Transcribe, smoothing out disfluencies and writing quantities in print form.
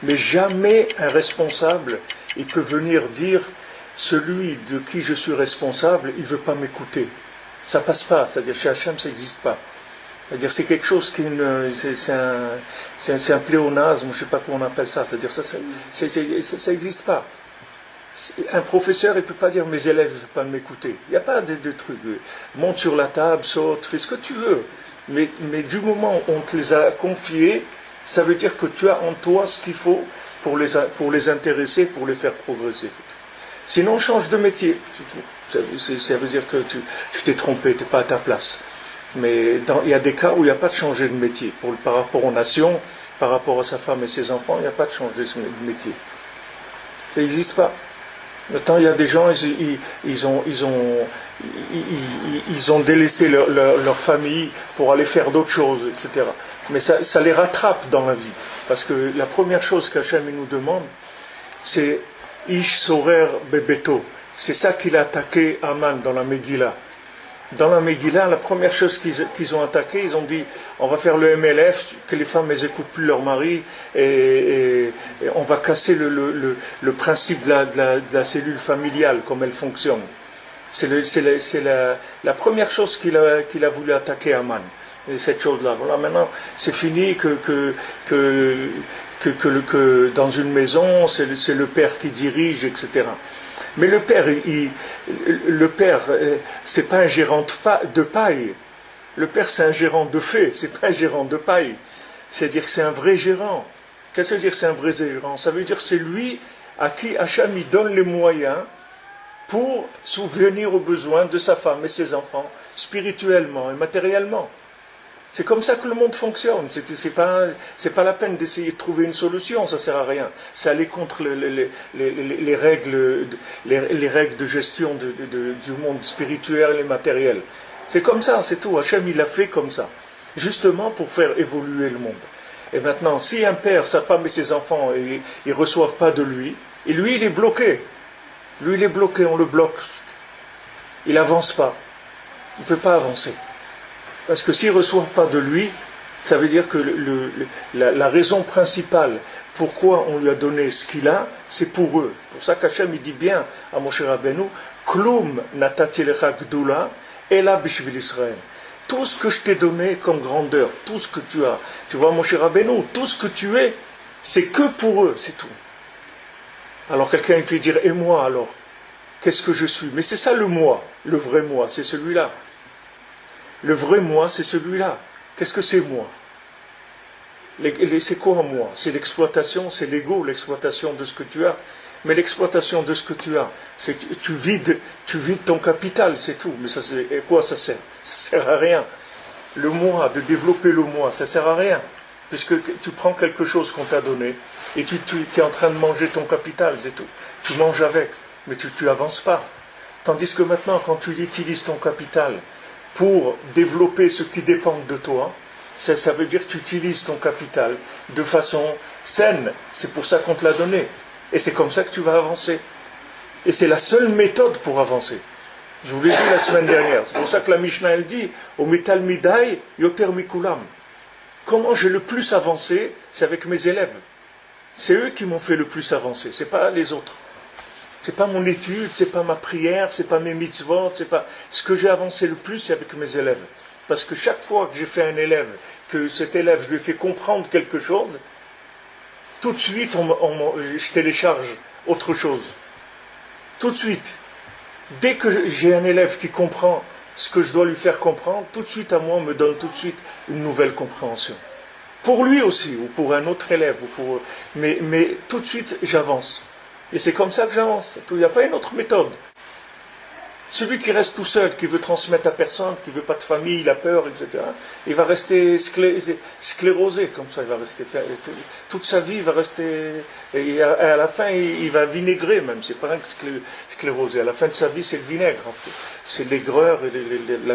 Mais jamais un responsable, il peut venir dire, celui de qui je suis responsable, il ne veut pas m'écouter. Ça passe pas, c'est-à-dire chez Hachem, ça n'existe pas. C'est-à-dire c'est quelque chose qui c'est un pléonasme, je ne sais pas comment on appelle ça, c'est-à-dire ça n'existe pas. Un professeur, il ne peut pas dire mes élèves ne veulent pas m'écouter. Il n'y a pas de truc. Monte sur la table, saute, fais ce que tu veux. Mais du moment où on te les a confiés, ça veut dire que tu as en toi ce qu'il faut pour les intéresser, pour les faire progresser. Sinon, change de métier. Ça veut dire que tu t'es trompé, tu n'es pas à ta place. Mais il y a des cas où il n'y a pas de changer de métier. Par rapport aux nations, par rapport à sa femme et ses enfants, il n'y a pas de changer de métier. Ça n'existe pas. Maintenant, il y a des gens, ils ont délaissé leur famille pour aller faire d'autres choses, etc. Mais ça les rattrape dans la vie. Parce que la première chose qu'Hachem nous demande, c'est Ish Sorer Bebeto. C'est ça qu'il a attaqué Aman dans la Megillah. Dans la Megillah, la première chose qu'ils ont attaqué, ils ont dit on va faire le MLF, que les femmes elles écoutent plus leur mari, et on va casser le principe de la cellule familiale, comme elle fonctionne. C'est la première chose qu'il a voulu attaquer Aman, cette chose-là. Voilà, maintenant, c'est fini que dans une maison, c'est le père qui dirige, etc. Mais le père, c'est pas un gérant de paille. Le père, c'est un gérant de fait, c'est pas un gérant de paille. C'est-à-dire que c'est un vrai gérant. Qu'est-ce que ça veut dire c'est un vrai gérant? Ça veut dire que c'est lui à qui Hachem donne les moyens pour subvenir aux besoins de sa femme et ses enfants, spirituellement et matériellement. C'est comme ça que le monde fonctionne. C'est pas la peine d'essayer de trouver une solution, ça sert à rien. C'est aller contre les règles de gestion du monde spirituel et matériel. C'est comme ça, c'est tout. Hachem, il l'a fait comme ça, justement pour faire évoluer le monde. Et maintenant, si un père, sa femme et ses enfants, ils reçoivent pas de lui, et lui, il est bloqué. Lui, il est bloqué, on le bloque. Il avance pas. Il ne peut pas avancer. Parce que s'ils ne reçoivent pas de lui, ça veut dire que la raison principale pourquoi on lui a donné ce qu'il a, c'est pour eux. Pour ça qu'Hachem il dit bien à Moshe Rabbeinu, Klum natati lecha gdula ela bishvil Israël. Tout ce que je t'ai donné comme grandeur, tout ce que tu as, tu vois Moshe Rabbeinu, tout ce que tu es, c'est que pour eux, c'est tout. Alors quelqu'un peut dire, et moi alors, qu'est-ce que je suis? Mais c'est ça le moi, le vrai moi, c'est celui-là. Le vrai moi, c'est celui-là. Qu'est-ce que c'est moi? C'est quoi moi? C'est l'exploitation, c'est l'ego, l'exploitation de ce que tu as. Mais l'exploitation de ce que tu as, c'est que tu vides ton capital, c'est tout. Mais ça, et quoi ça sert? Ça sert à rien. Le moi, de développer le moi, ça sert à rien. Puisque tu prends quelque chose qu'on t'a donné et tu es en train de manger ton capital, c'est tout. Tu manges avec, mais tu n'avances pas. Tandis que maintenant, quand tu utilises ton capital pour développer ce qui dépend de toi, ça veut dire que tu utilises ton capital de façon saine. C'est pour ça qu'on te l'a donné. Et c'est comme ça que tu vas avancer. Et c'est la seule méthode pour avancer. Je vous l'ai dit la semaine dernière. C'est pour ça que la Mishnah, elle dit « Au metal midai, yoter mikulam ». Comment j'ai le plus avancé? C'est avec mes élèves. C'est eux qui m'ont fait le plus avancer, c'est pas les autres. C'est pas mon étude, c'est pas ma prière, c'est pas mes mitzvot, c'est pas... Ce que j'ai avancé le plus, c'est avec mes élèves. Parce que chaque fois que j'ai fait un élève, que cet élève, je lui ai fait comprendre quelque chose, tout de suite, je télécharge autre chose. Tout de suite. Dès que j'ai un élève qui comprend ce que je dois lui faire comprendre, tout de suite à moi, on me donne tout de suite une nouvelle compréhension. Pour lui aussi, ou pour un autre élève, mais tout de suite, j'avance. Et c'est comme ça que j'avance. Il n'y a pas une autre méthode. Celui qui reste tout seul, qui veut transmettre à personne, qui ne veut pas de famille, il a peur, etc., il va rester sclérosé comme ça. Il va rester toute sa vie, il va rester... Et à la fin, il va vinaigrer même. C'est pas rien que sclérosé. À la fin de sa vie, c'est le vinaigre. C'est l'aigreur et la